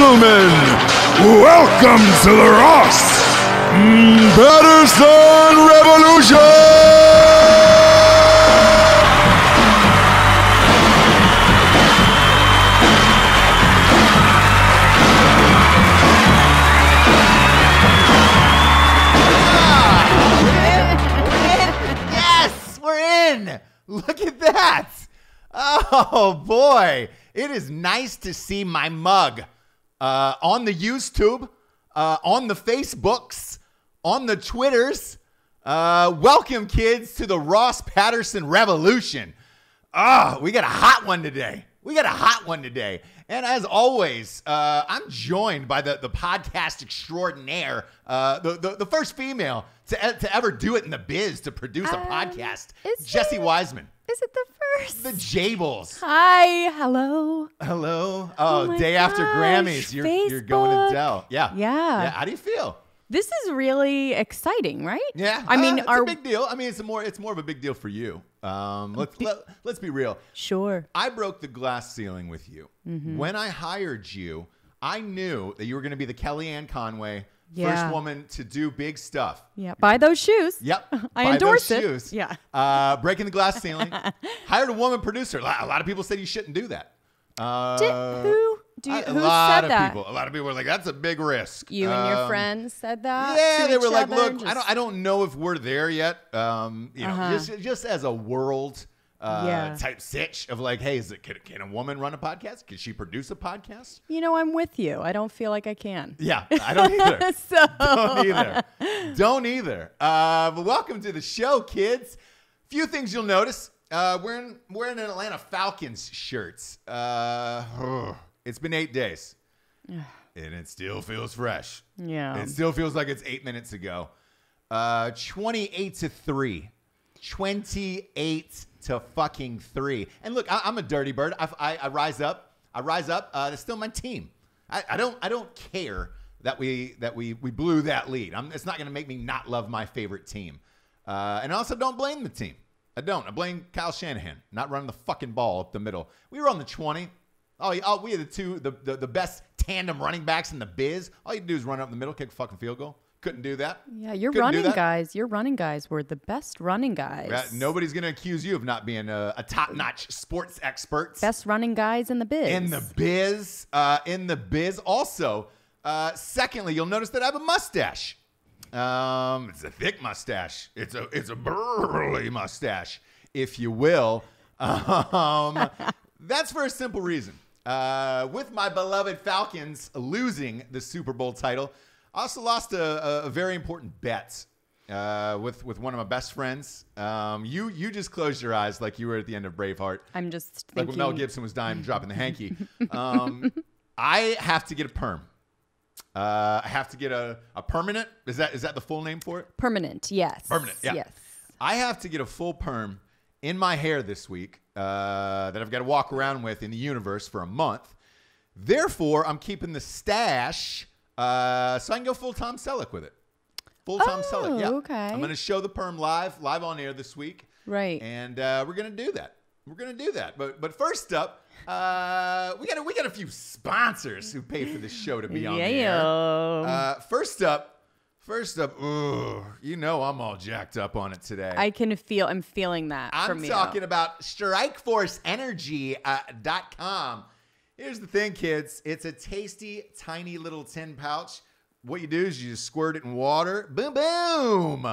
gentlemen, welcome to the Ross Patterson Revolution! Yes, we're in. Look at that. Oh, boy. It is nice to see my mug on the YouTube, on the Facebooks, on the Twitters. Welcome, kids, to the Ross Patterson Revolution. We got a hot one today. And as always, I'm joined by the podcast extraordinaire, the first female to ever do it in the biz, to produce a podcast, Jessie Wiseman. Is it the first? The Jables. Hi. Hello. Oh, day after Grammys, you're going to Adele. Yeah. How do you feel? This is really exciting, right? Yeah. I mean, it's a big deal. I mean, it's more of a big deal for you. Let's be real. Sure. I broke the glass ceiling with you. Mm-hmm. When I hired you, I knew that you were going to be the Kellyanne Conway first woman to do big stuff. Yeah. Buy those shoes. Yep. I endorse it. Shoes. Yeah. Breaking the glass ceiling. Hired a woman producer. A lot of people said you shouldn't do that. Who said that? A lot of people were like, that's a big risk. You and your friends said that? Yeah, they were like, look, I don't know if we're there yet. Just as a world type sitch of like, hey, can a woman run a podcast? Can she produce a podcast? I'm with you. I don't feel like I can. Yeah, I don't either. Don't either. But welcome to the show, kids. Few things you'll notice. We're in an Atlanta Falcons shirts. It's been 8 days, and it still feels fresh. Yeah, it still feels like it's 8 minutes ago. 28-3, 28-3. And look, I'm a dirty bird. I rise up. It's still my team. I don't care that we blew that lead. It's not going to make me not love my favorite team. And I also don't blame the team. I blame Kyle Shanahan not running the fucking ball up the middle. We were on the 20. We had the best tandem running backs in the biz. All you do is run up the middle, kick a fucking field goal. Couldn't do that. Yeah, your running guys were the best running guys. Yeah, nobody's going to accuse you of not being a top-notch sports expert. Best running guys in the biz. In the biz. Also, secondly, you'll notice that I have a mustache. It's a thick mustache. It's a burly mustache, if you will. That's for a simple reason. With my beloved Falcons losing the Super Bowl title, I also lost a very important bet with one of my best friends. You just closed your eyes like you were at the end of Braveheart. I'm just thinking. Like when Mel Gibson was dying, dropping the hanky. I have to get a perm. I have to get a permanent. Is that the full name for it? Permanent, yes. Permanent, yeah. Yes. I have to get a full perm in my hair this week that I've got to walk around with in the universe for a month. Therefore, I'm keeping the stash so I can go full Tom Selleck with it. Full Tom Selleck, yeah. Okay. I'm going to show the perm live on air this week. Right. And we're going to do that. But first up, we got a few sponsors who pay for this show to be on the air. First up, I'm all jacked up on it today. I'm feeling that from you. I'm talking about StrikeForceEnergy.com. Here's the thing, kids. It's a tasty, tiny little tin pouch. What you do is you just squirt it in water. Boom, boom.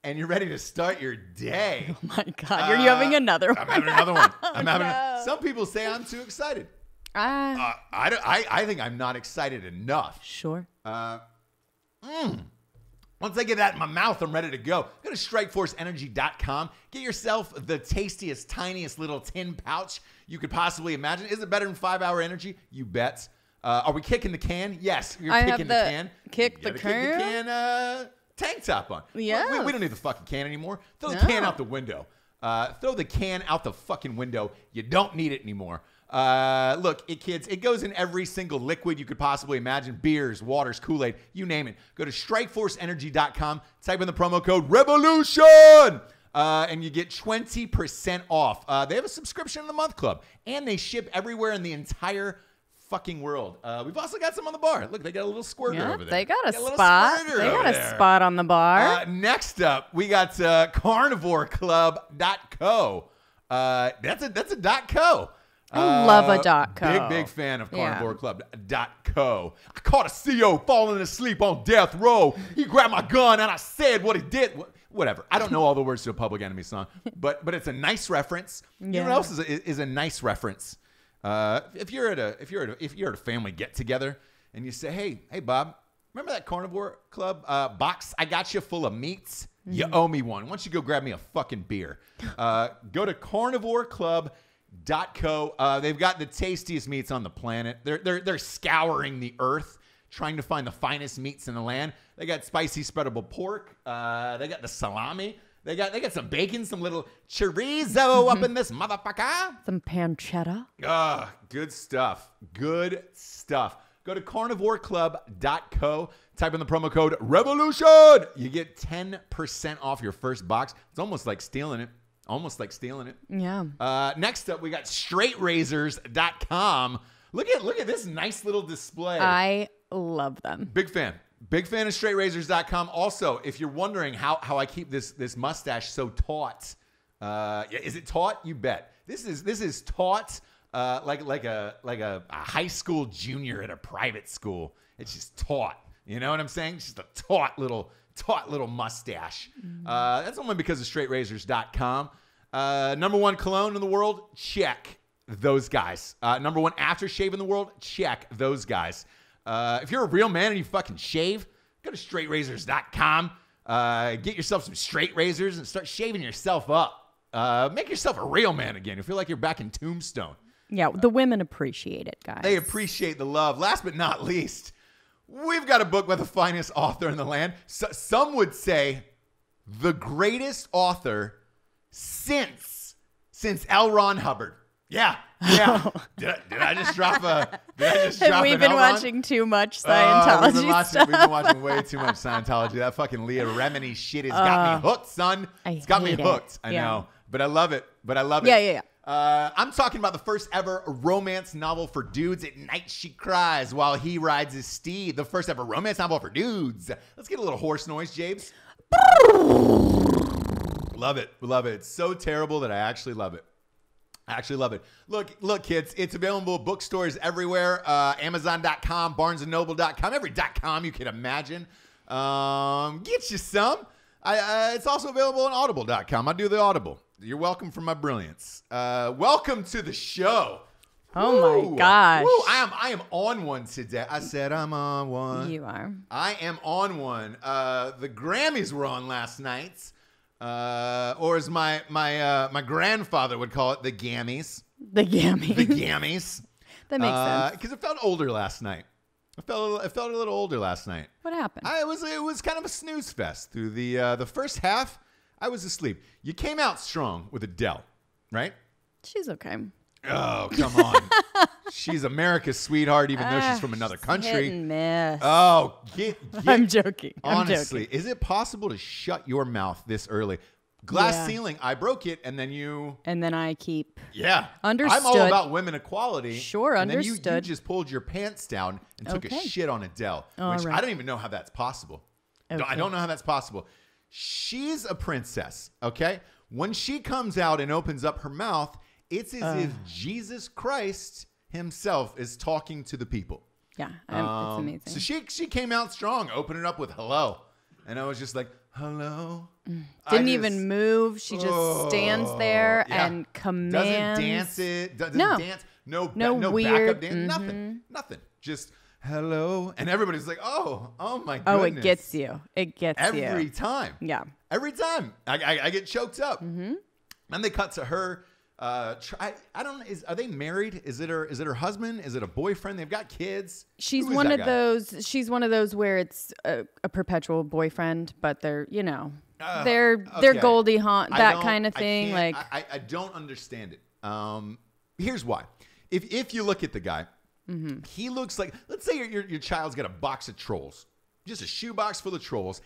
And you're ready to start your day. Oh, my God. Are you having another one? I'm having another one. Some people say I'm too excited. I think I'm not excited enough. Sure. Once I get that in my mouth, I'm ready to go. Go to StrikeForceEnergy.com. Get yourself the tastiest, tiniest little tin pouch you could possibly imagine. Is it better than 5-hour energy? You bet. Are we kicking the can? Yes, you're kicking the can. Kick the can? Kick the can tank top on. Yeah. We don't need the fucking can anymore. Throw the can out the window. Throw the can out the fucking window. You don't need it anymore. Look, kids, it goes in every single liquid you could possibly imagine. Beers, waters, Kool-Aid, you name it. Go to StrikeForceEnergy.com, type in the promo code REVOLUTION, and you get 20% off. They have a subscription in the month club, and they ship everywhere in the entire fucking world. We've also got some on the bar. Look, they got a little squirter over there. They got a little spot. squirter They over got a there. spot on the bar. Next up, we got carnivoreclub.co. That's a .co. I love a .co. Big fan of carnivoreclub.co. I caught a CO falling asleep on death row. He grabbed my gun and I said what he did. Whatever. I don't know all the words to a Public Enemy song, but it's a nice reference. You know what else is a nice reference? If you're at a family get together and you say, hey Bob, remember that Carnivore Club box I got you full of meats? You owe me one. Why don't you go grab me a fucking beer? Go to carnivoreclub.co. They've got the tastiest meats on the planet. They're scouring the earth trying to find the finest meats in the land. They got spicy spreadable pork. They got the salami. They got some bacon, some little chorizo up in this motherfucker. Some pancetta. Good stuff. Good stuff. Go to carnivoreclub.co. Type in the promo code REVOLUTION. You get 10% off your first box. It's almost like stealing it. Yeah. Next up, we got straightrazors.com. Look at this nice little display. I love them. Big fan of straightrazors.com. Also, if you're wondering how I keep this mustache so taut, is it taut? You bet. This is taut, like a high school junior at a private school. It's just taut. You know what I'm saying? It's just a taut little mustache. That's only because of straightrazors.com. Number one cologne in the world, check those guys. Number one aftershave in the world, check those guys. If you're a real man and you fucking shave, go to straightrazors.com. Get yourself some straight razors and start shaving yourself up. Make yourself a real man again. You feel like you're back in Tombstone. Yeah, the women appreciate it, guys. They appreciate the love. Last but not least, we've got a book by the finest author in the land. Some would say the greatest author since L. Ron Hubbard. Yeah. Did I just drop We've been watching too much Scientology We've been watching way too much Scientology. That fucking Leah Remini shit has got me hooked, son. It's got me hooked. I know. But I love it. Yeah. I'm talking about the first ever romance novel for dudes. At night she cries while he rides his steed. The first ever romance novel for dudes. Let's get a little horse noise, Jabes. Love it. It's so terrible that I actually love it. Look, kids, it's available in bookstores everywhere. Amazon.com, BarnesandNoble.com, every .com you can imagine. Get you some. It's also available on Audible.com. I do the Audible. You're welcome for my brilliance. Welcome to the show. Oh my gosh. Woo. I am on one today. I said I'm on one. You are. I am on one. The Grammys were on last night. Or as my grandfather would call it, the Gammies. The Gammies. That makes sense. Because it felt older last night. It felt a little older last night. What happened? It was kind of a snooze fest. Through the first half, I was asleep. You came out strong with Adele, right? She's okay. Oh, come on. She's America's sweetheart, even though she's from another country. Hit and miss. Oh, I'm joking. Honestly, is it possible to shut your mouth this early? Glass ceiling, I broke it, and then you... And then I keep... Yeah. Understood. I'm all about women equality. Sure, and understood. Then you just pulled your pants down and took a shit on Adele, which I don't even know how that's possible. Okay. I don't know how that's possible. She's a princess, okay? When she comes out and opens up her mouth, it's as if Jesus Christ himself is talking to the people. Yeah, it's amazing. So she came out strong, opening it up with hello. And I was just like, hello? Didn't even move. She just stands there and commands. Doesn't dance it. Doesn't dance. No weird. backup dance. Nothing. Just hello. And everybody's like, oh my goodness. Oh, it gets you. Every time. Yeah. Every time. I get choked up. Mm-hmm. Then they cut to her. I don't know. Are they married? Is it her husband? Is it a boyfriend? They've got kids. She's one of those. She's one of those where it's a perpetual boyfriend, but they're they're Goldie Hawn, that kind of thing. I don't understand it. Here's why. If you look at the guy, he looks like, let's say your child's got a box of trolls, just a shoebox full of trolls.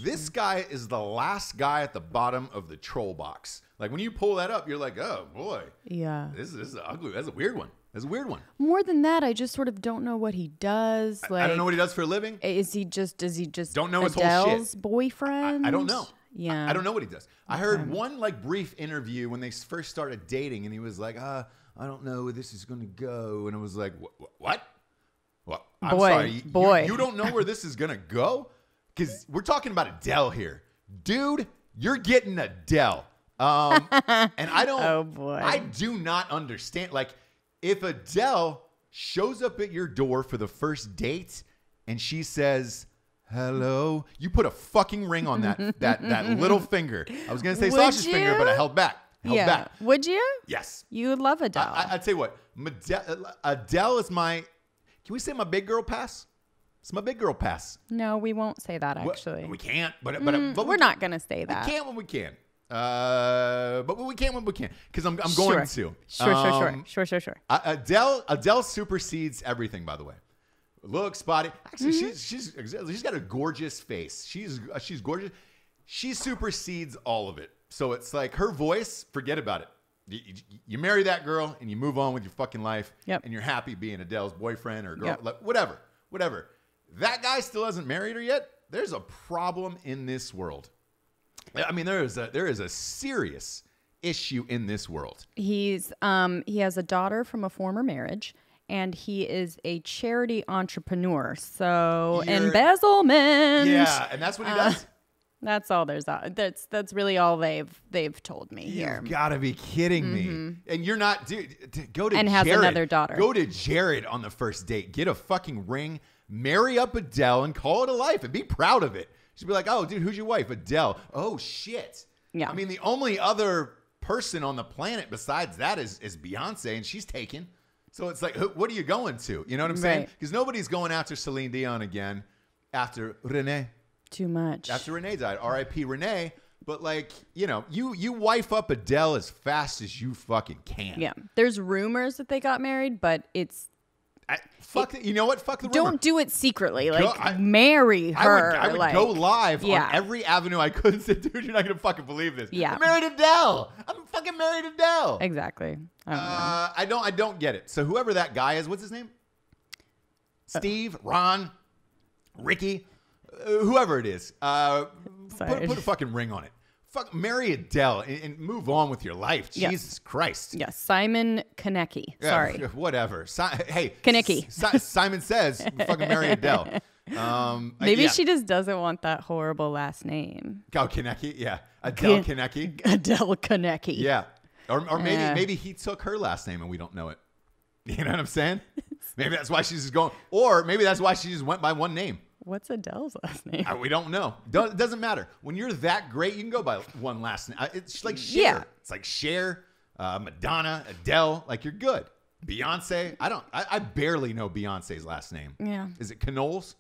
This guy is the last guy at the bottom of the troll box. Like when you pull that up, you're like, oh boy. Yeah. This is ugly. That's a weird one. That's a weird one. More than that, I just sort of don't know what he does. Like, I don't know what he does for a living. Does he just don't know his Adele's whole shit. boyfriend? I don't know. Yeah. I don't know what he does. I heard one like brief interview when they first started dating, and he was like, I don't know where this is going to go. And I was like, what? Well, I'm sorry. You don't know where this is going to go? Because we're talking about Adele here. Dude, you're getting Adele. And I don't. Oh, boy. I do not understand. Like, if Adele shows up at your door for the first date and she says, hello, you put a fucking ring on that little finger. I was going to say sausage finger, but I held back. Back. Would you? Yes. You would love Adele. I'd tell you what. Adele is my, can we say my big girl pass? It's my big girl pass. No, we won't say that, actually. We can't, but we're not going to say that. We can't when we can. But we can't when we can. Because I'm going to. Sure. Adele supersedes everything, by the way. Looks, body. Actually, she's got a gorgeous face. She's gorgeous. She supersedes all of it. So it's like her voice, forget about it. You marry that girl and you move on with your fucking life. Yep. And you're happy being Adele's boyfriend or girl. Yep. Like, whatever. That guy still hasn't married her yet. There's a problem in this world. I mean, there is a serious issue in this world. He has a daughter from a former marriage, and he is a charity entrepreneur. So embezzlement. Yeah, and that's what he does. That's all there's. That's really all they've told me here. You've got to be kidding me. And you're not, dude. Go to and Jared. Has another daughter. Go to Jared on the first date. Get a fucking ring. Marry up Adele and call it a life and be proud of it. She'd be like, oh, dude, who's your wife? Adele. Oh, shit. Yeah. I mean, the only other person on the planet besides that is Beyonce, and she's taken. So it's like, what are you going to? You know what I'm saying? Because nobody's going after Celine Dion again after Renee. Too much. After Renee died. R.I.P. Renee. But like, you wife up Adele as fast as you fucking can. Yeah. There's rumors that they got married, but it's... you know what? Fuck the rumor. Don't do it secretly. Like, marry her. I would go live on every avenue I could and say, dude, you're not going to fucking believe this. Yeah. I'm married Adele. I'm fucking married Adele. Exactly. I don't get it. So whoever that guy is, what's his name? Steve, Ron, Ricky, whoever it is. Put a fucking ring on it. Fuck, marry Adele and move on with your life. Yes. Jesus Christ. Yes, Simon Konecki. Sorry. Whatever. Hey. Konecki. Simon says, fucking marry Adele. Maybe she just doesn't want that horrible last name. Oh, Konecki? Yeah. Adele Konecki? Adele Konecki. Yeah. Or maybe he took her last name and we don't know it. You know what I'm saying? Maybe that's why she's just going. Or maybe that's why she just went by one name. What's Adele's last name? We don't know. It doesn't matter. When you're that great, you can go by one last name. It's like Cher. Yeah. It's like Cher, Madonna, Adele. Like, you're good. Beyonce. I barely know Beyonce's last name. Yeah. Is it Knowles?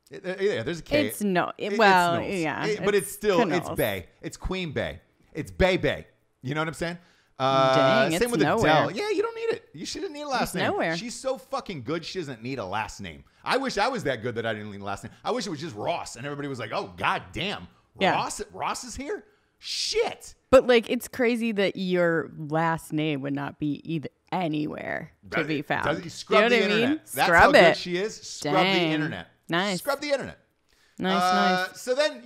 Yeah, there's a K. It's no. But it's still, Knowles. it's Bay. It's Queen Bay. It's Bay. You know what I'm saying? Dang, same it's with nowhere. Adele. Yeah, you don't need it. You shouldn't need a last name. Nowhere. She's so fucking good, she doesn't need a last name. I wish I was that good that I didn't need a last name. I wish it was just Ross, and everybody was like, oh, god damn. Ross is here? Shit. But, like, it's crazy that your last name would not be either anywhere to be found. Scrub the internet. That's Scrub how it. good she is. Scrub the Dang. internet. Nice. Scrub the internet. Nice. So then,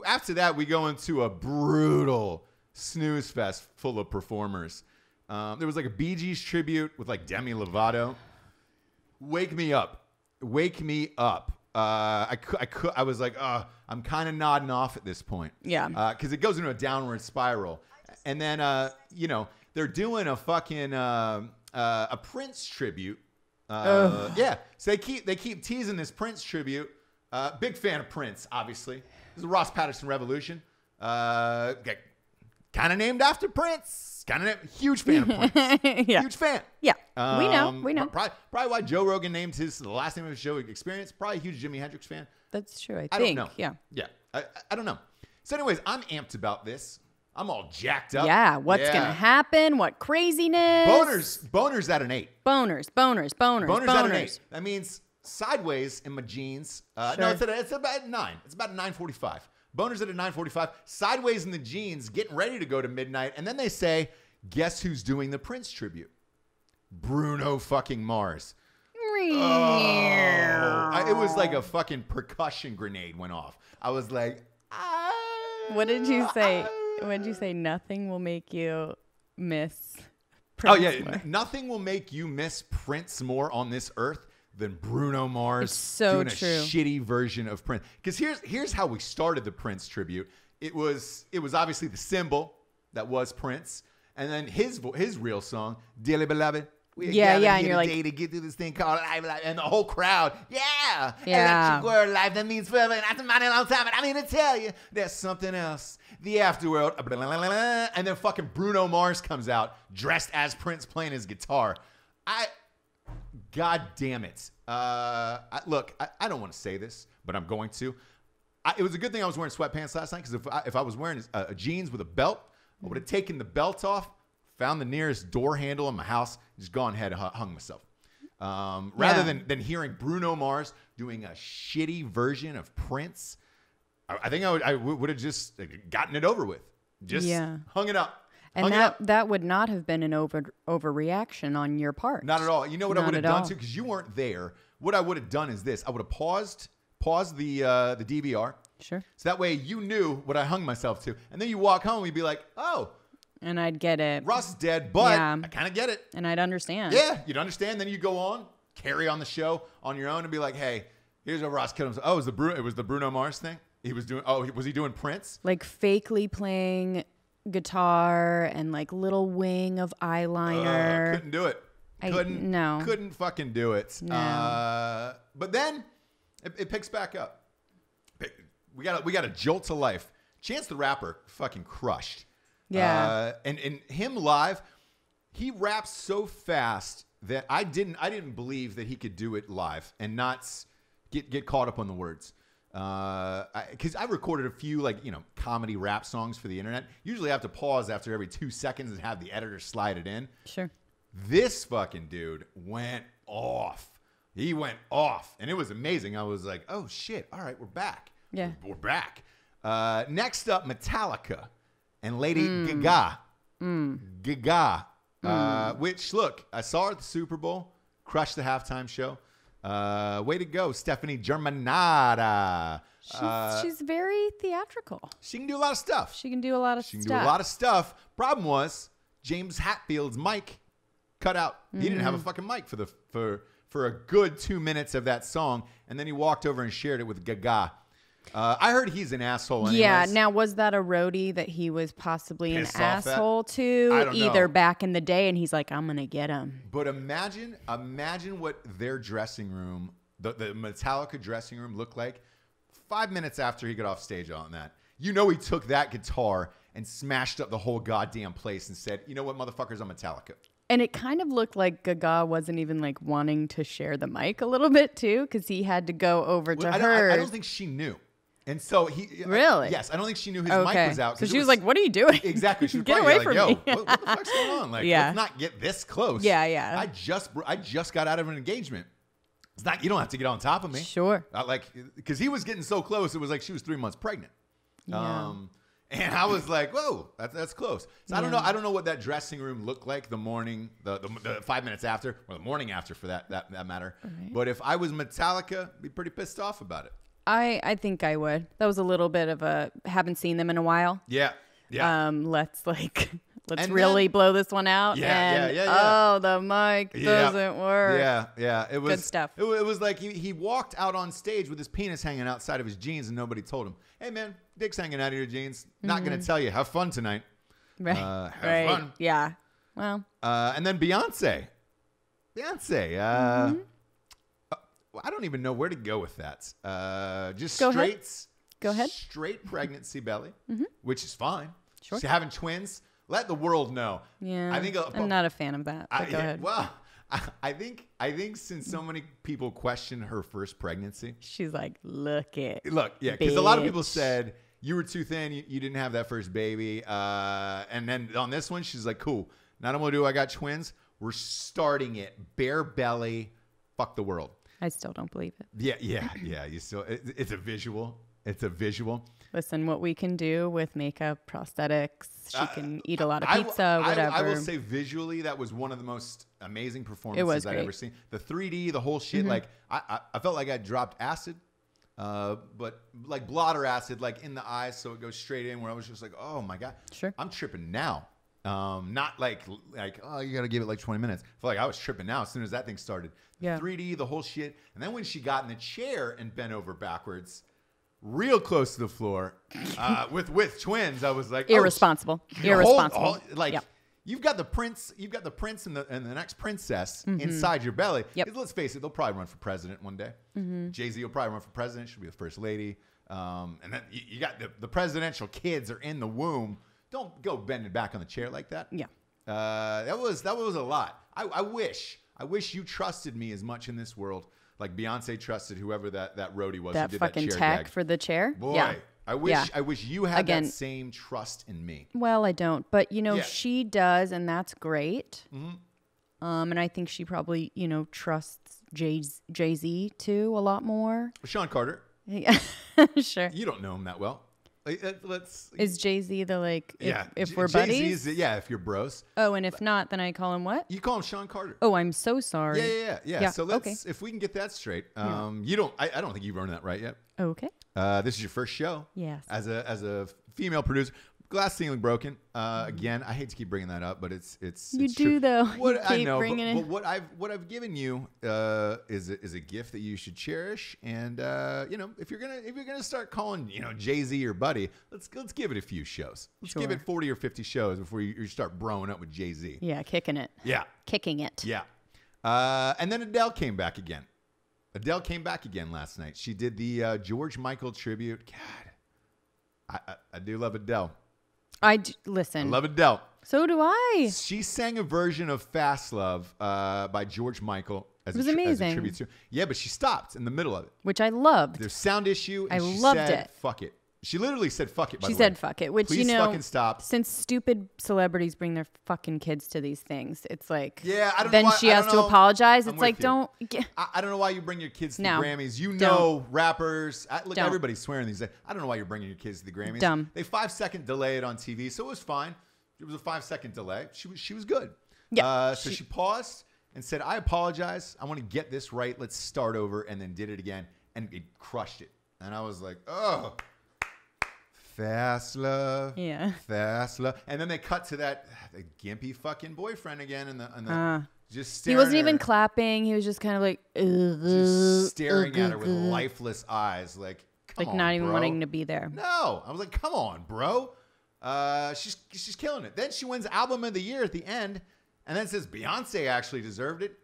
after that, we go into a brutal snooze fest full of performers. There was like a Bee Gees tribute with like Demi Lovato. Wake me up. I was like, I'm kind of nodding off at this point. Yeah. Because it goes into a downward spiral. And then, they're doing a fucking a Prince tribute. Yeah. So they keep teasing this Prince tribute. Big fan of Prince, obviously. This is a Ross Patterson Revolution. Kind of named after Prince. Huge fan of Prince. Yeah. Huge fan. Yeah. We know. Probably why Joe Rogan named the last name of his show Experience. Probably a huge Jimi Hendrix fan. That's true. I don't think. know. Yeah. Yeah. I don't know. So anyways, I'm amped about this. I'm all jacked up. Yeah. What's going to happen? What craziness? Boners at an 8. Boners. Boners at an 8. That means sideways in my jeans. Sure. No, it's about 9. It's about 9:45. Boners at a 9:45. Sideways in the jeans, getting ready to go to midnight. And then they say, guess who's doing the Prince tribute? Bruno fucking Mars. Oh, it was like a fucking percussion grenade went off. I was like, What did you say? What did you say? Nothing will make you miss Prince more. Nothing will make you miss Prince more on this earth than Bruno Mars doing a shitty version of Prince. Because here's how we started the Prince tribute. It was obviously the symbol that was Prince, and then his real song, "Dearly Beloved." And you're like, to get through this thing called life, and the whole crowd, electric world life that means forever, and that's a mighty long time. And I'm here to tell you, there's something else, the afterworld, and then fucking Bruno Mars comes out dressed as Prince playing his guitar. God damn it! Look, I don't want to say this, but I'm going to. It was a good thing I was wearing sweatpants last night, because if I was wearing jeans with a belt, I would have taken the belt off, found the nearest door handle in my house, just gone ahead and hung myself. Rather than hearing Bruno Mars doing a shitty version of Prince, I think I would have just gotten it over with. Just hung it up. And that would not have been an overreaction on your part. Not at all. You know what I would have done too? Because you weren't there. What I would have done is this. I would have paused the DVR. Sure. So that way you knew what I hung myself to. And then you walk home and you'd be like, oh. And I'd get it. Russ is dead, but I kind of get it. And I'd understand. Yeah, you'd understand. Then you go on, carry on the show on your own and be like, hey, here's what Ross killed himself. Oh, it was the Bruno Mars thing? Was he doing Prince? Like fakely playing guitar and like little wing of eyeliner. Couldn't do it. Couldn't fucking do it. No. But then it picks back up. We got a jolt to life. Chance the Rapper fucking crushed. Yeah. And him live, he raps so fast that I didn't believe that he could do it live and not get caught up on the words. Because I recorded a few comedy rap songs for the internet. Usually I have to pause after every 2 seconds and have the editor slide it in. Sure. This fucking dude went off. He went off, and it was amazing. I was like, oh shit! All right, we're back. Yeah, we're back. Next up, Metallica and Lady Gaga. Gaga. Which, look, I saw her at the Super Bowl, crushed the halftime show. Way to go, Stephanie Germanata. She's very theatrical. She can do a lot of stuff. She can do a lot of stuff. Problem was, James Hetfield's mic cut out. He didn't have a fucking mic for a good 2 minutes of that song, and then he walked over and shared it with Gaga. I heard he's an asshole anyways. Yeah, now was that a roadie that he was possibly an asshole to? I don't know. Either back in the day, and he's like, I'm going to get him. But imagine what their dressing room, the Metallica dressing room looked like 5 minutes after he got off stage on that. You know he took that guitar and smashed up the whole goddamn place and said, you know what, motherfuckers, I'm Metallica. And it kind of looked like Gaga wasn't even like wanting to share the mic a little bit too, because he had to go over to her. I don't think she knew. And so he really, yes, I don't think she knew his mic was out. So she was like, "What are you doing?" Exactly. She was get away from like, me. Yo, what the fuck's going on? Like, let's not get this close. Yeah. I just got out of an engagement. It's not. You don't have to get on top of me. Sure. Because he was getting so close, it was like she was 3 months pregnant. Yeah. And I was like, whoa, that's close. So I don't know what that dressing room looked like the morning, the 5 minutes after, or the morning after for that matter. Right. But if I was Metallica, I'd be pretty pissed off about it. I think I would. That was a little bit of a haven't seen them in a while. Yeah. Let's really blow this one out. Yeah. Oh, the mic doesn't work. Yeah. It was good stuff. It was like he walked out on stage with his penis hanging outside of his jeans and nobody told him, hey man, dick's hanging out of your jeans. Not gonna tell you. Have fun tonight. Right. Have fun. Yeah. Well. And then Beyonce. I don't even know where to go with that. Just go ahead. Straight pregnancy belly, which is fine. Sure. She's having twins. Let the world know. Yeah. I'm not a fan of that. But go ahead. Well, I think since so many people questioned her first pregnancy, she's like, look, because a lot of people said you were too thin, you didn't have that first baby, and then on this one, she's like, cool. Not only do I got twins, we're starting it bare belly. Fuck the world. I still don't believe it. Yeah. You still, it's a visual. It's a visual. Listen, what we can do with makeup, prosthetics, she can eat a lot of pizza, whatever. I will say visually, that was one of the most amazing performances I've ever seen. The 3D, the whole shit. Like, I felt like I dropped acid, but like blotter acid, like in the eyes, so it goes straight in, where I was just like, oh my God. Sure. I'm tripping now. Not like, oh, you got to give it like 20 minutes. I feel like I was tripping now as soon as that thing started. Yeah. 3D, the whole shit. And then when she got in the chair and bent over backwards, real close to the floor, with twins, I was like, irresponsible. Irresponsible. You've got the prince and the next princess inside your belly. Yep. Let's face it, they'll probably run for president one day. Jay-Z will probably run for president. She'll be the first lady. And then you got the presidential kids are in the womb. Don't go bending back on the chair like that. Yeah. That was a lot. I wish you trusted me as much in this world. Like Beyonce trusted whoever that roadie was. That who did fucking that chair tech gag. For the chair. Boy, yeah. I wish you had that same trust in me. Well, I don't, but she does, and that's great. And I think she probably trusts Jay-Z too a lot more. Sean Carter. Yeah, sure. You don't know him that well. Is Jay-Z the if we're Jay-Z's, buddies? Yeah, if you're bros. Oh, and if not, then I call him what? You call him Sean Carter. Oh, I'm so sorry. Yeah. So if we can get that straight. You don't. I don't think you've earned that right yet. Okay. This is your first show. Yes. As a female producer. Glass ceiling broken. Again, I hate to keep bringing that up, but it's you do true. though. I know, but what I've given you is a gift that you should cherish. And if you're gonna start calling Jay-Z your buddy, let's give it a few shows. Let's give it 40 or 50 shows before you start broing up with Jay-Z. Yeah, kicking it. Yeah, kicking it. Yeah. And then Adele came back again. Last night. She did the George Michael tribute. God, I do love Adele. Listen. I love Adele. So do I. She sang a version of Fast Love by George Michael as a tribute to. Yeah, but she stopped in the middle of it. Which I loved. There's sound issue. And I she loved said, it. Fuck it. She literally said fuck it, by the way. She said fuck it, which, Please fucking stop. Since stupid celebrities bring their fucking kids to these things, it's like, yeah, I don't then know why, she has to apologize. It's like, don't. I don't know why you bring your kids to the No, Grammys. don't. Rappers. Look, Don't. everybody's swearing these days. I don't know why you're bringing your kids to the Grammys. Dumb. They 5-second delay it on TV, so it was fine. It was a 5-second delay. She was good. Yeah. So she paused and said, I apologize. I want to get this right. Let's start over, and then did it again, and it crushed it. And I was like, oh. Fast love. Yeah. Fast love. And then they cut to the gimpy fucking boyfriend again and the just staring. He wasn't at even her, clapping. He was just kind of like just staring at her with lifeless eyes, like come on, not even bro. wanting to be there. No. I was like, come on, bro. She's killing it. Then she wins album of the year at the end, and then says Beyonce actually deserved it.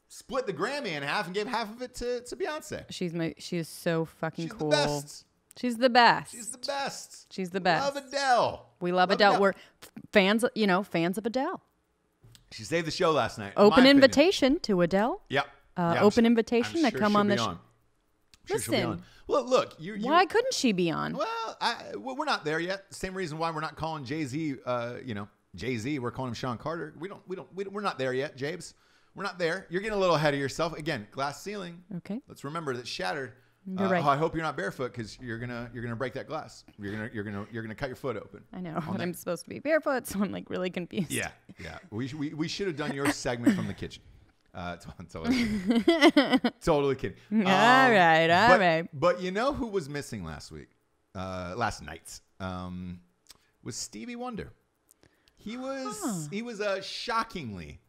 Split the Grammy in half and gave half of it to Beyonce. She is so fucking cool. The best. She's the best. She's the best. She's the best. Love Adele. We love Adele. We're fans of Adele. She saved the show last night. Open invitation to Adele. Yep. Open invitation to come on the show. Listen. Well, look. Why couldn't she be on? Well, we're not there yet. Same reason why we're not calling Jay-Z. Jay-Z. We're calling him Sean Carter. We're not there yet, Jabes. We're not there. You're getting a little ahead of yourself. Again, glass ceiling. Okay. Let's remember that shattered. You're right. I hope you're not barefoot because you're gonna break that glass. You're gonna cut your foot open. I know, but I'm supposed to be barefoot, so I'm like really confused. Yeah. We should have done your segment from the kitchen. Totally kidding. All right. But you know who was missing last night? Was Stevie Wonder. He was shockingly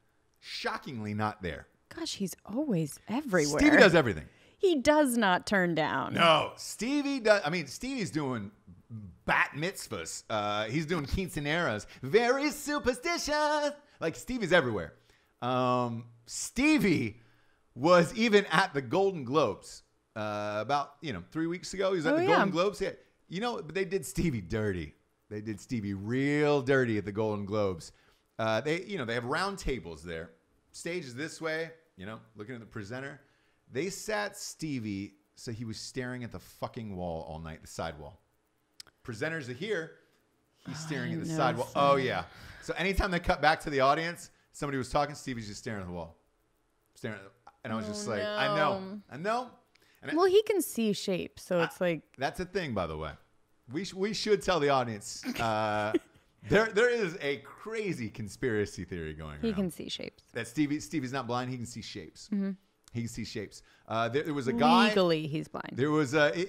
not there. Gosh, he's always everywhere. Stevie does everything. He does not turn down. No, Stevie does. I mean, Stevie's doing bat mitzvahs. He's doing quinceaneras. Very superstitious. Like, Stevie's everywhere. Stevie was even at the Golden Globes about 3 weeks ago. He was at the Golden Globes. Yeah. But they did Stevie dirty. They did Stevie real dirty at the Golden Globes. They have round tables there. Stage is this way, looking at the presenter. They sat Stevie so he was staring at the fucking wall all night, the sidewall. Presenters are here. He's staring at the sidewall. Oh, yeah. So anytime they cut back to the audience, somebody was talking, Stevie's just staring at the wall. And I was just like, I know. And well, he can see shape, so it's like that's a thing, by the way. We should tell the audience. There is a crazy conspiracy theory going on. He can see shapes. That Stevie's not blind. He can see shapes. Mm-hmm. He can see shapes. There was a guy. Legally, he's blind. There was legally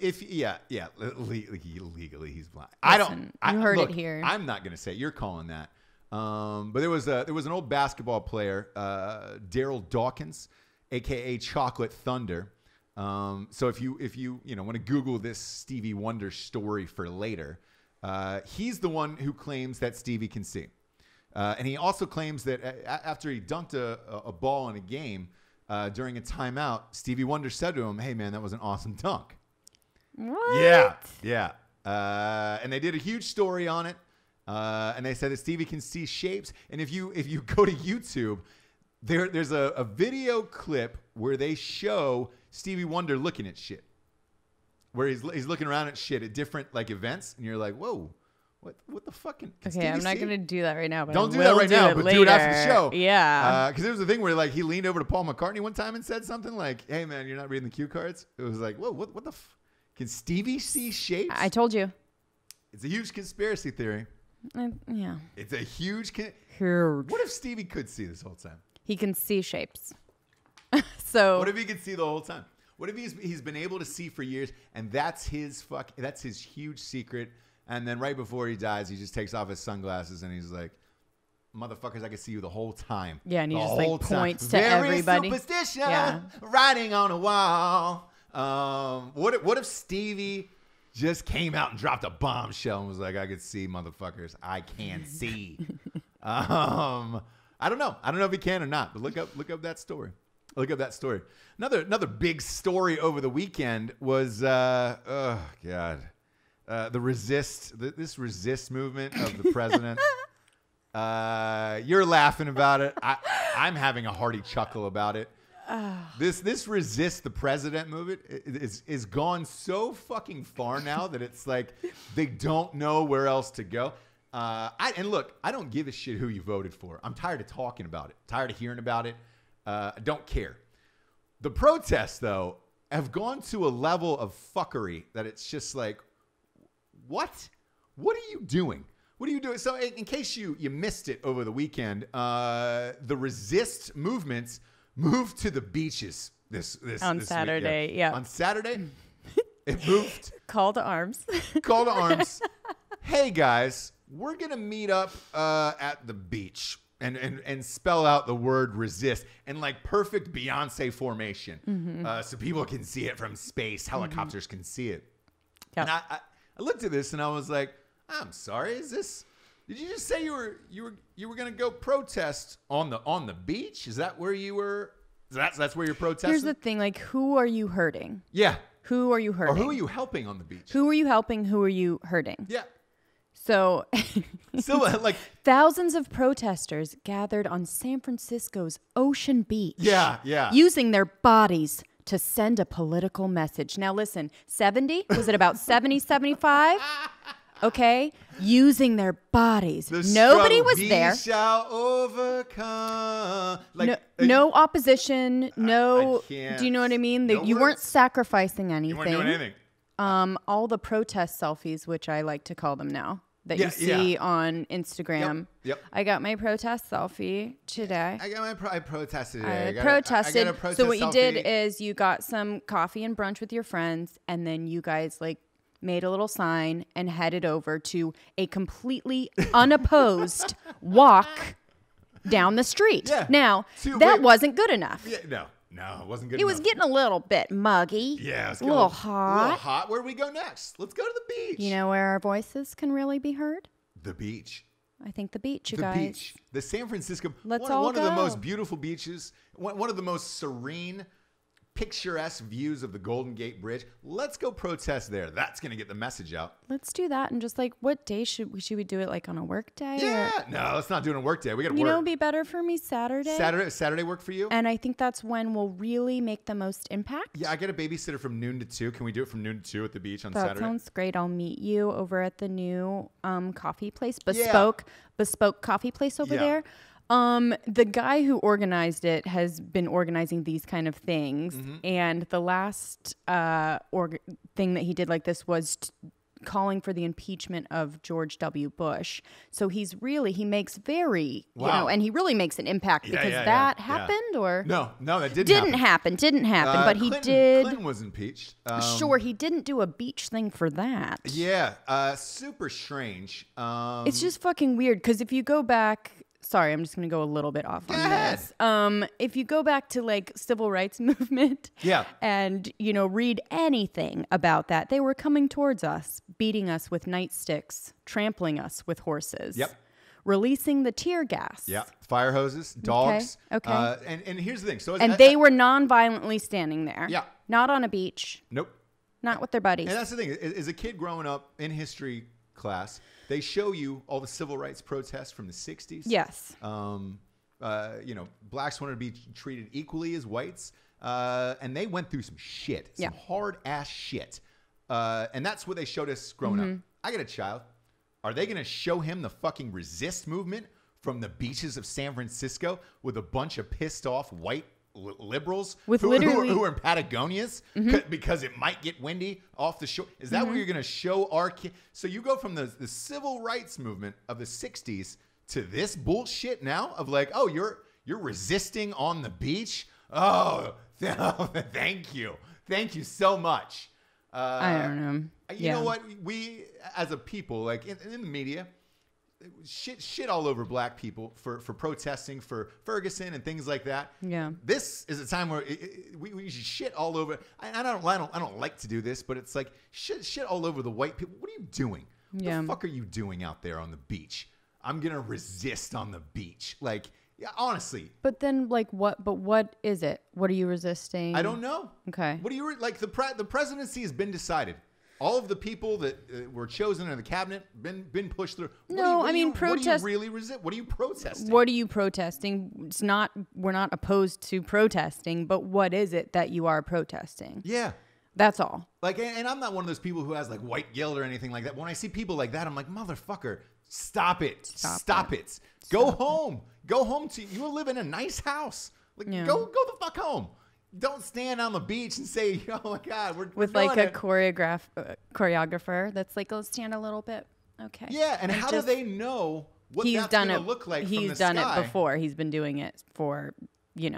he's blind. Listen, I heard look, it here. I'm not gonna say it. You're calling that. But there was an old basketball player, Daryl Dawkins, aka Chocolate Thunder. So if you want to Google this Stevie Wonder story for later, he's the one who claims that Stevie can see. And he also claims that after he dunked a ball in a game during a timeout, Stevie Wonder said to him, "Hey man, that was an awesome dunk." What? Yeah. And they did a huge story on it. And they said that Stevie can see shapes. And if you go to YouTube, there's a video clip where they show Stevie Wonder looking at shit, where he's looking around at shit at different like events, and you're like, whoa, what the fucking? Okay, I'm not gonna do that right now. But don't do that right now, but do it after the show. Yeah, because there was a thing where like he leaned over to Paul McCartney one time and said something like, "Hey man, you're not reading the cue cards." It was like, whoa, what the? Can Stevie see shapes? I told you. It's a huge conspiracy theory. Yeah. It's a huge. Huge. What if Stevie could see this whole time? He can see shapes. So. What if he could see the whole time? What if he's been able to see for years, and that's his huge secret? And then right before he dies, he just takes off his sunglasses and he's like, "Motherfuckers, I can see you the whole time." Yeah, and he just like points to Very everybody. Superstition, writing on a wall. What if Stevie just came out and dropped a bombshell and was like, "I could see, motherfuckers. I can see." I don't know. I don't know if he can or not, but look up that story. Look up that story. Another big story over the weekend was the this resist movement of the president. You're laughing about it. I'm having a hearty chuckle about it. This resist the president movement is gone so fucking far now that it's like they don't know where else to go. And look, I don't give a shit who you voted for. I'm tired of talking about it. Tired of hearing about it. I don't care. The protests, though, have gone to a level of fuckery that it's just like, what? What are you doing? What are you doing? So in case you missed it over the weekend, the resist movements moved to the beaches this Saturday. Week. Yeah. On Saturday, it moved. Call to arms. Call to arms. Hey, guys, we're going to meet up at the beach. And spell out the word resist in like perfect Beyonce formation, so people can see it from space. Helicopters can see it. Yep. And I looked at this and I was like, I'm sorry, did you just say you were gonna go protest on the beach? Is that where you were? That's where you're protesting? Here's the thing, like, who are you hurting? Yeah. Who are you hurting? Or who are you helping on the beach? Who are you helping? Who are you hurting? Yeah. So, like thousands of protesters gathered on San Francisco's Ocean Beach. Yeah. Using their bodies to send a political message. Now listen, 70? Was it about 70, 75? Okay? Using their bodies. Nobody was there. We shall overcome. Like, no opposition. No. I can't. Do you know what I mean? No you weren't sacrificing anything. You weren't doing anything. All the protest selfies, which I like to call them now, that you see on Instagram. Yep. I got my protest selfie today. I protested today. I protested. I got a protest so what you selfie. did is you got some coffee and brunch with your friends, and then you guys like made a little sign and headed over to a completely unopposed walk down the street. Yeah. Now, that wasn't good enough. Yeah, no, it wasn't good It enough. was getting a little bit muggy. Yeah, it was a little hot. A little hot. Where do we go next? Let's go to the beach. You know where our voices can really be heard? The beach. I think the beach, you guys. The beach. The San Francisco. Let's one of the most beautiful beaches. One of the most serene, picturesque views of the Golden Gate Bridge. Let's go protest there. That's going to get the message out. Let's do that. And just like, what day should we do it? Like on a work day? Yeah. No, let's not do it on a work day. We got to work. You know, it'd be better for me Saturday. Saturday work for you? And I think that's when we'll really make the most impact. Yeah, I get a babysitter from noon to 2. Can we do it from noon to 2 at the beach on Saturday? That sounds great. I'll meet you over at the new coffee place, bespoke coffee place over there. The guy who organized it has been organizing these kind of things, and the last thing that he did like this was calling for the impeachment of George W. Bush. So he makes very, and he really makes an impact because that happened or no, that didn't happen. Didn't happen, but he did. Clinton was impeached. Sure, he didn't do a beach thing for that. Yeah, super strange. It's just fucking weird because if you go back. Sorry, I'm just going to go a little bit off on this. If you go back to like civil rights movement and, read anything about that, they were coming towards us, beating us with nightsticks, trampling us with horses. Yep. Releasing the tear gas. Yeah. Fire hoses, dogs. Okay. And here's the thing. So they were non-violently standing there. Yeah. Not on a beach. Nope. Not with their buddies. And that's the thing. As a kid growing up in history class, they show you all the civil rights protests from the 60s. Yes. Blacks wanted to be treated equally as whites. And they went through some shit, some hard ass shit. And that's what they showed us growing up. I got a child. Are they going to show him the fucking resist movement from the beaches of San Francisco with a bunch of pissed off white liberals who are in Patagonias because it might get windy off the shore? Is that where you're going to show our kids? So you go from the civil rights movement of the 60s to this bullshit now of like, oh, you're resisting on the beach? Oh, thank you. Thank you so much. I don't know. You know what? We, as a people, like in the media, shit all over black people for protesting for Ferguson and things like that. Yeah. This is a time where we should shit all over. I don't like to do this, but it's like shit all over the white people. What are you doing? What the fuck are you doing out there on the beach? I'm going to resist on the beach. Like, yeah, honestly. But then, like, what? But what is it? What are you resisting? I don't know. Okay. What do you like? The presidency has been decided. All of the people that were chosen in the cabinet been pushed through. Protest. What do you really resist? What are you protesting? What are you protesting? We're not opposed to protesting, but what is it that you are protesting? Yeah. That's all. Like, and I'm not one of those people who has like white guilt or anything like that. When I see people like that, I'm like, motherfucker, stop it. Stop it. Go home. Go home you live in a nice house. Like, go the fuck home. Don't stand on the beach and say, "Oh my God, we're with like a choreographer that's like, let's stand a little bit." Okay. Yeah, and how do they know what that's going to look like from the sky? He's done it before. He's been doing it for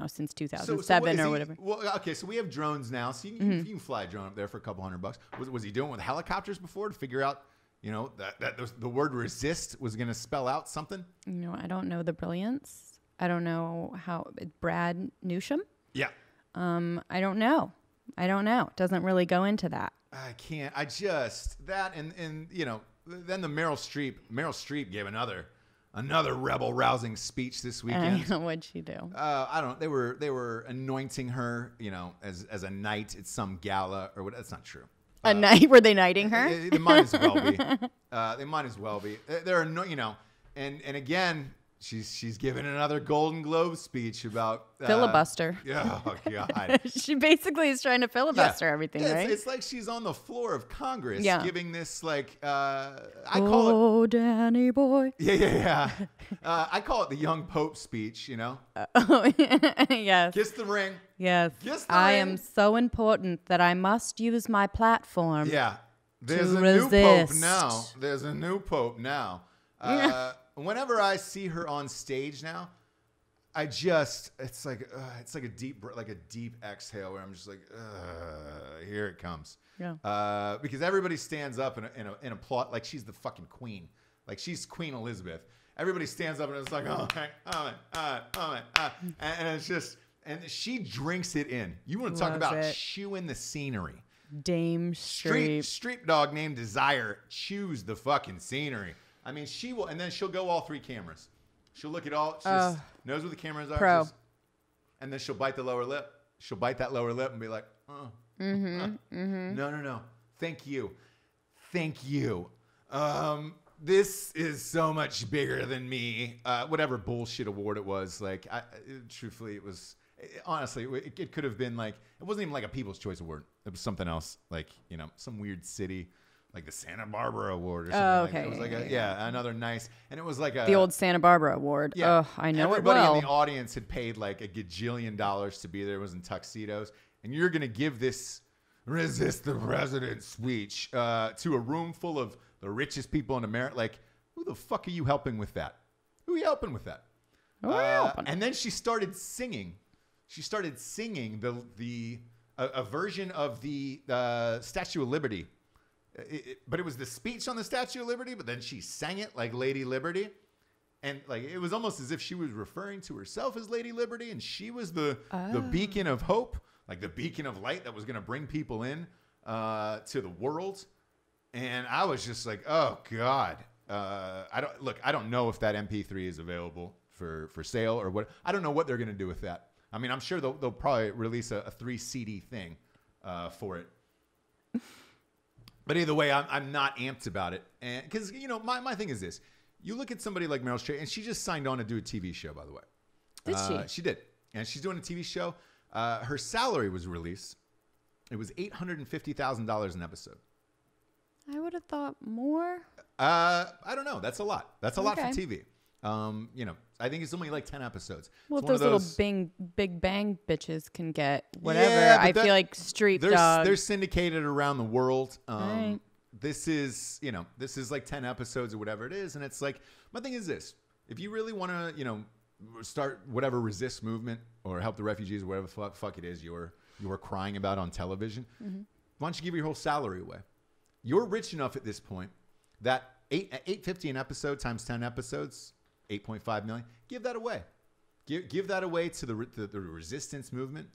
since 2007 or whatever. Well, okay, so we have drones now, so you can fly a drone up there for a couple $100. Was he doing with helicopters before to figure out, that the word resist was going to spell out something? I don't know the brilliance. I don't know how Brad Newsham. Yeah. I don't know. It doesn't really go into that. I can't. I just that and then the Meryl Streep gave another rebel rousing speech this weekend. I don't know what'd she do. I don't. They were anointing her, as a knight at some gala or what. That's not true. A knight? Were they knighting her? They might as well be. They might as well be. They're and again. She's giving another Golden Globe speech about filibuster. Oh God! She basically is trying to filibuster everything, right? It's like she's on the floor of Congress giving this like call it Danny boy. Yeah. I call it the young Pope speech. Yes. Kiss the ring. Yes. Kiss the I ring. am so important that I must use my platform. Yeah. There's a resist. new Pope now. There's a new Pope now. Whenever I see her on stage now, it's like a deep exhale where I'm just like, here it comes. Yeah. Because everybody stands up in applaud like she's the fucking queen, like she's Queen Elizabeth. Everybody stands up and it's like, and it's just, and she drinks it in. You want to talk about chewing the scenery? Dame Streep. Streep dog named Desire chews the fucking scenery. I mean, she will, and then she'll go all three cameras. She'll look at all, she just knows where the cameras are. And then she'll bite the lower lip. She'll bite that lower lip and be like, no. Thank you. This is so much bigger than me. Whatever bullshit award it was. Like, truthfully, honestly, it could have been like, it wasn't even like a People's Choice Award. It was something else. Like, some weird city. like the Santa Barbara Award or something. okay. It was like another nice, and it was like The old Santa Barbara Award. Yeah, Oh, I know everybody it well. in the audience had paid like a gajillion dollars to be there. It was in tuxedos, and you're gonna give this resist the president speech to a room full of the richest people in America. Like, who the fuck are you helping with that? Who are you helping with that? And then she started singing. She started singing a version of the Statue of Liberty. But it was the speech on the Statue of Liberty, but then she sang it like Lady Liberty. And like it was almost as if she was referring to herself as Lady Liberty, and she was the beacon of hope, like the beacon of light that was going to bring people in to the world. And I was just like, oh God. I don't know if that MP3 is available for sale or what. I don't know what they're going to do with that. I mean, I'm sure they'll probably release a 3 CD thing for it. But either way, I'm not amped about it. And because, my thing is this. You look at somebody like Meryl Streep, and she just signed on to do a TV show, by the way. Did she? She did. And she's doing a TV show. Her salary was released. It was $850,000 an episode. I would have thought more. I don't know. That's a lot. That's a lot for TV. I think it's only like 10 episodes. Well, it's if those little Big Bang bitches can get whatever, I feel like Streep Dog. They're syndicated around the world. Right. This is like 10 episodes or whatever it is. And it's like, my thing is this. If you really want to, start whatever resist movement or help the refugees or whatever the fuck it is you're crying about on television, why don't you give your whole salary away? You're rich enough at this point that $850 an episode times 10 episodes, 8.5 million. Give that away. Give that away to the resistance movement.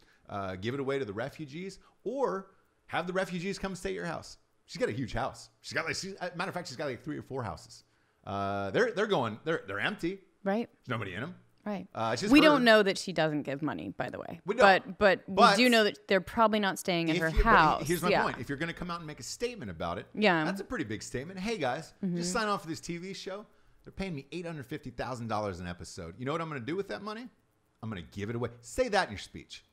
Give it away to the refugees, or have the refugees come stay at your house. She's got a huge house. Matter of fact, she's got like 3 or 4 houses. They're empty. Right. There's nobody in them. Right. We don't know that she doesn't give money, by the way. We don't. But we do know that they're probably not staying in her house. Here's my point. If you're going to come out and make a statement about it, that's a pretty big statement. Hey, guys, just sign off for this TV show. They're paying me $850,000 an episode. You know what I'm going to do with that money? I'm going to give it away. Say that in your speech.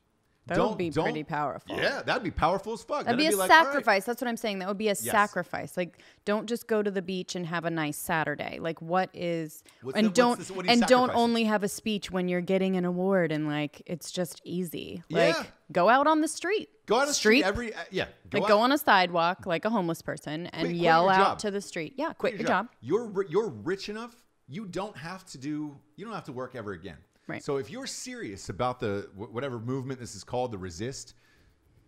That would be pretty powerful. Yeah, that'd be powerful as fuck. That'd be a sacrifice. Right. That's what I'm saying. That would be a sacrifice. Like, don't just go to the beach and have a nice Saturday. Like, don't only have a speech when you're getting an award and like it's just easy. Like, go out on the street. Go out on the street Go on a sidewalk like a homeless person and yell out to the street. Yeah, quit your job. You're rich enough. You don't have to work ever again. Right. So if you're serious about the whatever movement this is called, the resist,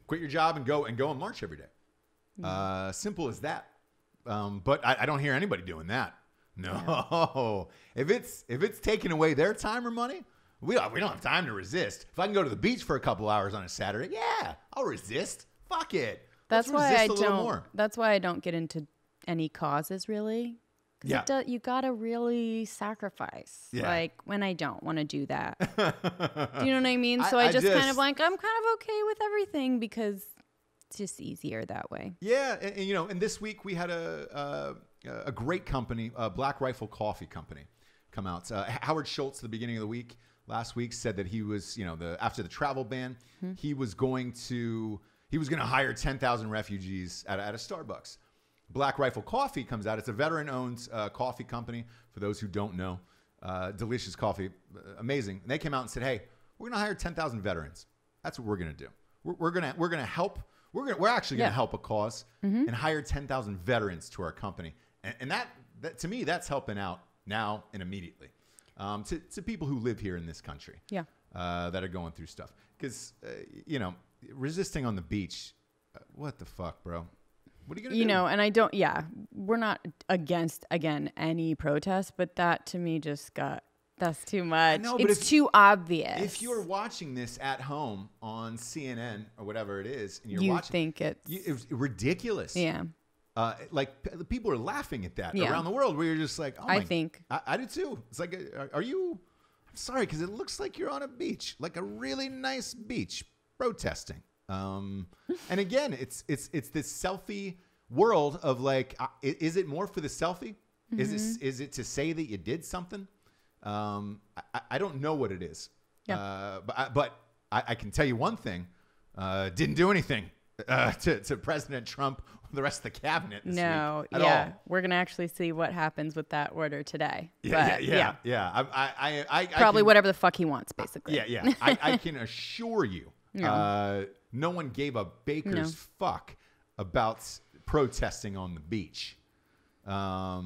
quit your job and go and march every day. Simple as that. But I don't hear anybody doing that. No. Yeah. If it's taking away their time or money, we don't have time to resist. If I can go to the beach for a couple hours on a Saturday, I'll resist. Fuck it. That's why I don't get into any causes really. Yeah. You got to really sacrifice. Yeah. Like when I don't want to do that. Do you know what I mean? So I just kind of like, I'm kind of okay with everything because it's just easier that way. Yeah. And this week we had a great company, Black Rifle Coffee Company, come out. Howard Schultz at the beginning of the week, last week, said that he was, after the travel ban, he was going to hire 10,000 refugees at a Starbucks. Black Rifle Coffee comes out. It's a veteran-owned coffee company, for those who don't know. Delicious coffee. Amazing. And they came out and said, hey, we're going to hire 10,000 veterans. That's what we're going to do. We're going to help. We're actually going to help a cause and hire 10,000 veterans to our company. And that to me, that's helping out now and immediately to people who live here in this country that are going through stuff. Because, resisting on the beach, what the fuck, bro? What are you going to do? And I don't, we're not against, again, any protest, but that to me that's too much. It's too obvious. If you're watching this at home on CNN or whatever it is, and you think it's ridiculous. Yeah. Like people are laughing at that around the world where you're just like, oh my, I do too. It's like, are you, I'm sorry, because it looks like you're on a beach, like a really nice beach protesting. And again, it's this selfie world of like, is it more for the selfie? Is it to say that you did something? I don't know what it is. Yeah. But I can tell you one thing, didn't do anything. to President Trump or the rest of the cabinet this week at all. We're going to actually see what happens with that order today. Yeah. I Probably whatever the fuck he wants, basically. Yeah. I can assure you, no one gave a baker's fuck about protesting on the beach. But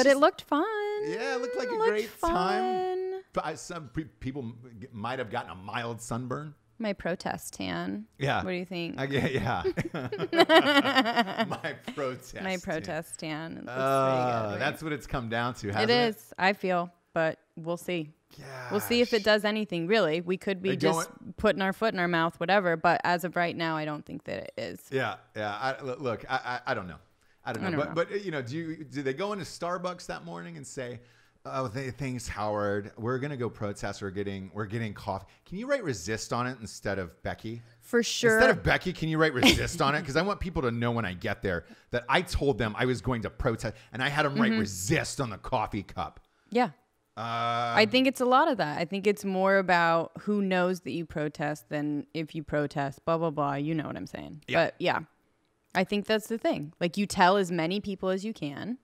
it looked fun. Yeah, it looked like a great time. Some people might have gotten a mild sunburn. My protest tan. Yeah. What do you think? Yeah. My protest tan. That's what it's come down to, hasn't it? It is, I feel, but we'll see. Gosh. We'll see if it does anything, really. We could be just putting our foot in our mouth, whatever, but as of right now, I don't think that it is. Yeah. I don't know. I don't know. But do they go into Starbucks that morning and say, "Oh, thanks, Howard. We're gonna go protest. We're getting coffee. Can you write resist on it instead of Becky?" For sure. Instead of Becky, can you write resist on it? Because I want people to know when I get there that I told them I was going to protest, and I had them write resist on the coffee cup. Yeah. I think it's a lot of that. I think it's more about who knows that you protest than if you protest. Blah blah blah. You know what I'm saying? Yeah. But yeah, I think that's the thing. Like, you tell as many people as you can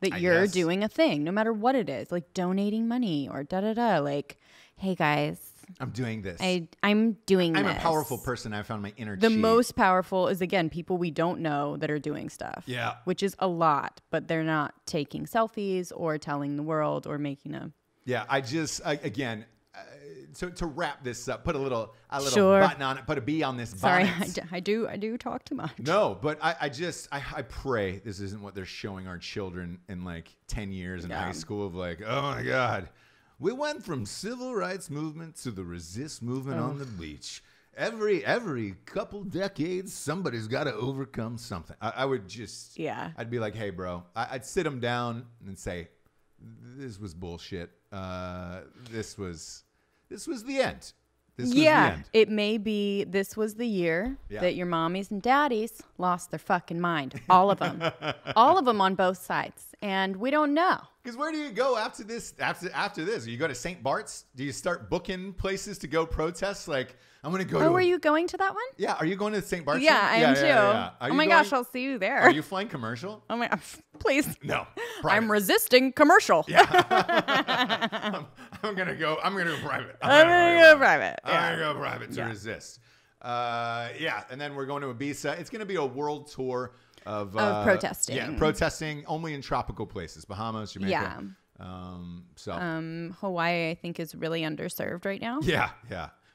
that you're doing a thing, no matter what it is, like donating money or da-da-da. Like, hey, guys. I'm doing this. I'm doing this. I'm a powerful person. I found my inner The chi. most powerful is, again, people we don't know that are doing stuff. Yeah. Which is a lot, but they're not taking selfies or telling the world or making a... Yeah, again... to wrap this up, put a little sure. button on it, put a B on this bonnet. Sorry, I do talk too much. No, but I pray this isn't what they're showing our children in like 10 years in high school of like, oh my God, we went from civil rights movement to the resist movement on the beach. Every couple decades, somebody's got to overcome something. I would just, I'd be like, hey, bro, I'd sit them down and say, this was bullshit. This was the end. This was the end. It may be this was the year that your mommies and daddies lost their fucking mind. All of them. All of them on both sides. And we don't know. Because where do you go after this? After this? You go to St. Bart's? Do you start booking places to go protest? Like, I'm going to go were you going to that one? Yeah. Are you going to St. Bart's? Yeah, I am too. Yeah. Oh my gosh, I'll see you there. Are you flying commercial? Oh my, please. No. Private. I'm resisting commercial. Yeah. I'm going to go private. I'm going to go private. I'm going to go private to resist. And then we're going to Ibiza. It's going to be a world tour of protesting. Yeah, protesting only in tropical places. Bahamas, Jamaica. Yeah. Hawaii, I think, is really underserved right now. Yeah.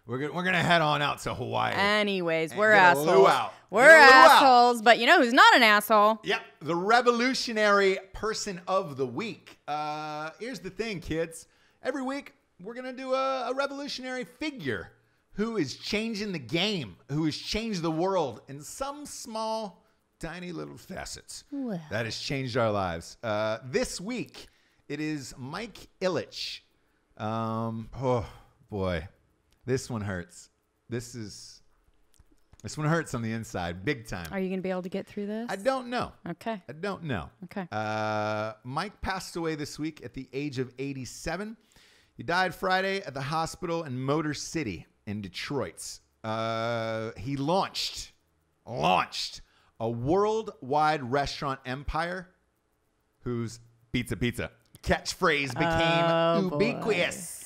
We're gonna head on out to Hawaii. Anyways, we're assholes. We're assholes, but you know who's not an asshole? Yep, the revolutionary person of the week. Here's the thing, kids. Every week we're gonna do a revolutionary figure who is changing the game, who has changed the world in some small, tiny little facets that has changed our lives. This week it is Mike Ilitch. Oh boy. This one hurts. This one hurts on the inside, big time. Are you going to be able to get through this? I don't know. Okay. I don't know. Okay. Mike passed away this week at the age of 87. He died Friday at the hospital in Motor City in Detroit. He launched a worldwide restaurant empire whose pizza catchphrase became ubiquitous.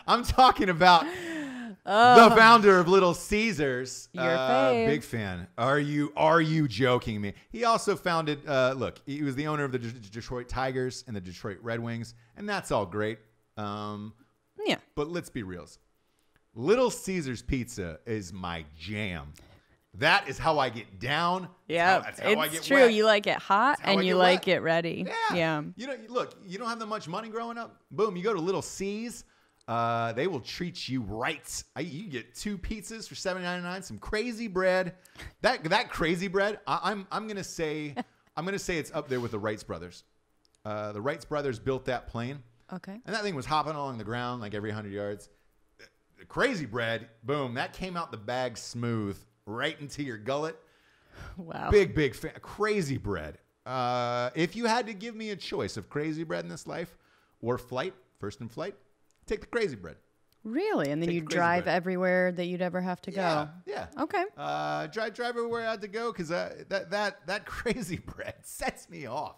I'm talking about the founder of Little Caesars. Your fave. Big fan. Are you joking me? He also founded, he was the owner of the Detroit Tigers and the Detroit Red Wings, and that's all great. Yeah. But let's be real. Little Caesars pizza is my jam. That is how I get down. Yeah, that's how I get true. wet. You like it hot and you like it ready. Yeah. You don't have that much money growing up. Boom, you go to Little C's. They will treat you right. You get 2 pizzas for $7.99, some crazy bread. That crazy bread, I'm gonna say it's up there with the Wrights brothers. The Wrights brothers built that plane. Okay. And that thing was hopping along the ground like every 100 yards. The crazy bread, boom, that came out the bag smooth. Right into your gullet. Wow. Big fan. Crazy bread. If you had to give me a choice of crazy bread in this life or flight, first in flight, take the crazy bread. Really? And then Take you the crazy drive bread. everywhere that you'd ever have to go. Yeah. Okay. Drive everywhere I had to go because that crazy bread sets me off.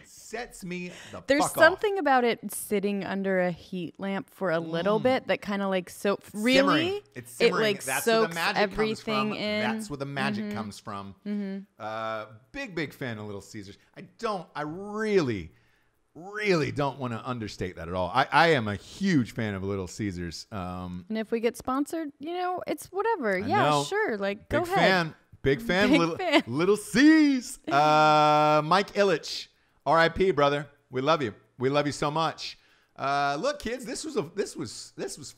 Sets me the There's fuck something about it sitting under a heat lamp for a little bit that kind of like off. Simmering. really It's simmering. it like That's where the soaks magic everything comes from. in. That's where the magic comes from. Big fan of Little Caesars. I really don't want to understate that at all. I am a huge fan of Little Caesars. And if we get sponsored, it's whatever. I Yeah, know. sure. Like, go Big ahead. Big fan. Big Little, fan. Little C's. Mike Illich, R.I.P. brother. We love you. We love you so much. Look, kids, this was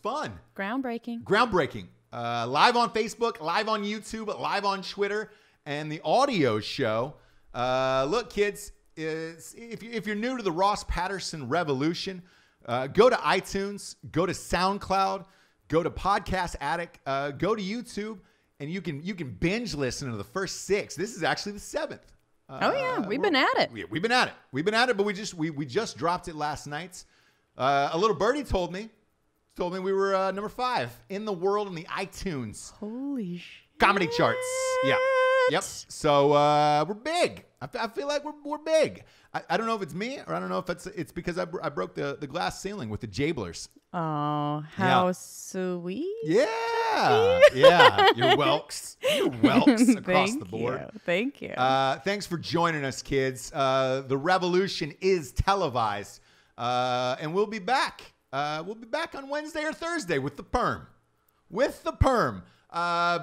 fun. Groundbreaking. Live on Facebook, live on YouTube, live on Twitter, and the audio show. Look, kids, if you're new to the Ross Patterson revolution, go to iTunes, go to SoundCloud, go to Podcast Addict, go to YouTube, and you can binge listen to the first 6. This is actually the 7th. We've been at it. We've been at it, but we just dropped it last night. A little birdie told me we were number 5 in the world in the iTunes Holy shit. comedy charts. Yeah. Yep. So we're big. I feel like we're big. I don't know if it's me or I don't know if it's because I broke the glass ceiling with the Jablers. Oh, how sweet. Yeah. Yeah. You're welks. You're welks across the board. Thank you. Thanks for joining us, kids. The revolution is televised. And we'll be back. We'll be back on Wednesday or Thursday with the perm.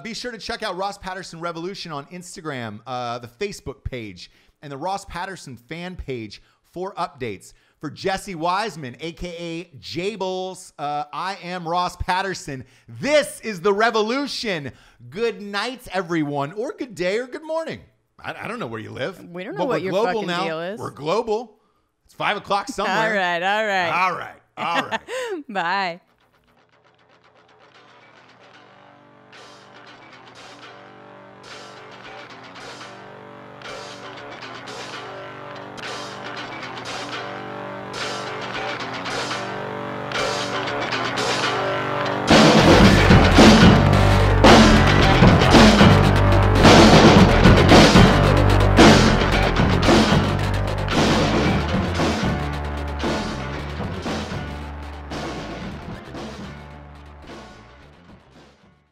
Be sure to check out Ross Patterson Revolution on Instagram, the Facebook page, and the Ross Patterson fan page for updates. For Jesse Wiseman, a.k.a. Jables, I am Ross Patterson. This is The Revolution. Good night, everyone, or good day or good morning. I don't know where you live. We don't know but what we're your global fucking now. deal is. We're global. It's 5 o'clock somewhere. All right. All right. Bye.